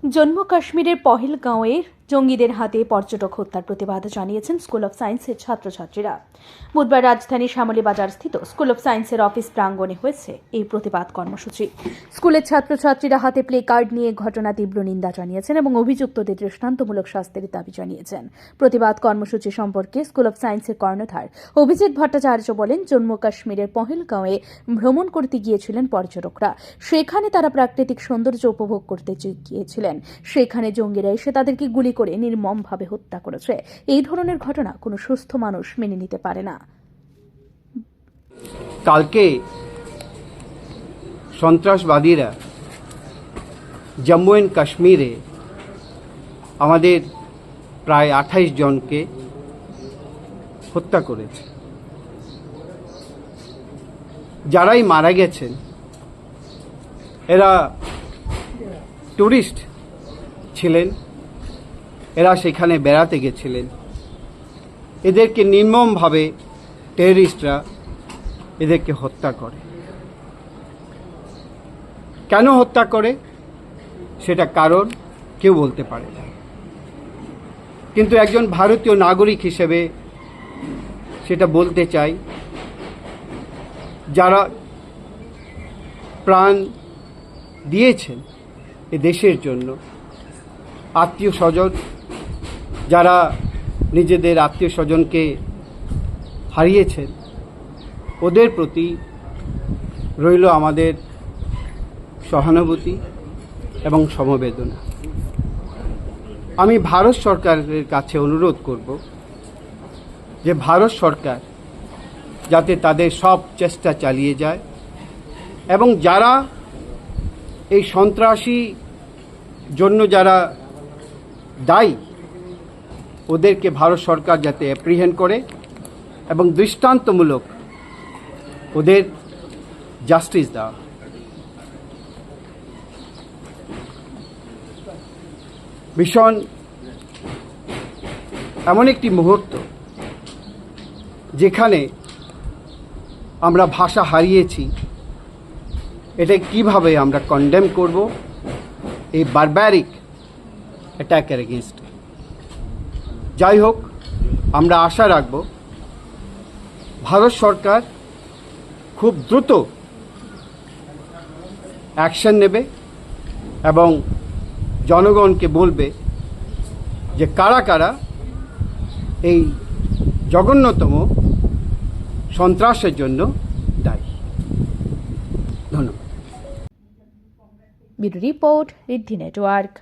জম্মু কাশ্মীরের পহেলগাঁওয়ের জঙ্গিদের হাতে পর্যটক হত্যার প্রতিবাদ জানিয়েছেন স্কুল অফ সায়েন্সের ছাত্রছাত্রীরা। বুধবার রাজধানীর শ্যামলী বাজার স্থিত স্কুল অফ সায়েন্সের অফিস প্রাঙ্গণে হয়েছে এই প্রতিবাদ কর্মসূচি। স্কুলের ছাত্রছাত্রীরা হাতে প্লে কার্ড নিয়ে ঘটনা তীব্র নিন্দা জানিয়েছেন এবং অভিযুক্তদের দৃষ্টান্তমূলক শাস্তির দাবি জানিয়েছেন। প্রতিবাদ কর্মসূচি সম্পর্কে স্কুল অফ সায়েন্সের কর্ণধার অভিজিৎ ভট্টাচার্য বলেন, জম্মু কাশ্মীরের পহেলগাঁওয়ে ভ্রমণ করতে গিয়েছিলেন পর্যটকরা। সেখানে তারা প্রাকৃতিক সৌন্দর্য উপভোগ করতে গিয়েছিলেন। সেখানে জঙ্গিরা এসে তাদেরকে গুলি করে নির্মমভাবে হত্যা করেছে। এই ধরনের ঘটনা কোনো সুস্থ মানুষ মেনে নিতে পারে না। কালকে সন্ত্রাসবাদীরা জম্মু অ্যান্ড কাশ্মীরে আমাদের প্রায় 28 জনকে হত্যা করেছে। যারাই মারা গেছেন এরা টুরিস্ট ছিলেন, এরা সেখানে বেড়াতে গেছিলেন। এদেরকে নির্মমভাবে টেররিস্টরা এদেরকে হত্যা করে। কেন হত্যা করে সেটা কারণ কেউ বলতে পারে না, কিন্তু একজন ভারতীয় নাগরিক হিসেবে সেটা বলতে চাই। যারা প্রাণ দিয়েছেন এ দেশের জন্য, আত্মীয় স্বজন যারা নিজেদের আত্মীয় স্বজনকে হারিয়েছেন, ওদের প্রতি রইল আমাদের সহানুভূতি এবং সমবেদনা। আমি ভারত সরকারের কাছে অনুরোধ করব যে ভারত সরকার যাতে তাদের সব চেষ্টা চালিয়ে যায় এবং যারা এই সন্ত্রাসী জন্য যারা দায়ী ওদেরকে ভারত সরকার যাতে অ্যাপ্রিহেন্ড করে এবং দৃষ্টান্তমূলক ওদের জাস্টিস দেওয়া। ভীষণ এমন একটি মুহূর্ত যেখানে আমরা ভাষা হারিয়েছি। এটা কিভাবে আমরা কন্ডেম করব এই বারবারিক অ্যাটাকের এগেনস্ট। যাই হোক, আমরা আশা রাখব ভারত সরকার খুব দ্রুত অ্যাকশন নেবে এবং জনগণকে বলবে যে কারা কারা এই জঘন্যতম সন্ত্রাসের জন্য দায়ী। ধন্যবাদ। ব্যুরো রিপোর্ট, ঋদ্ধি নেটওয়ার্ক।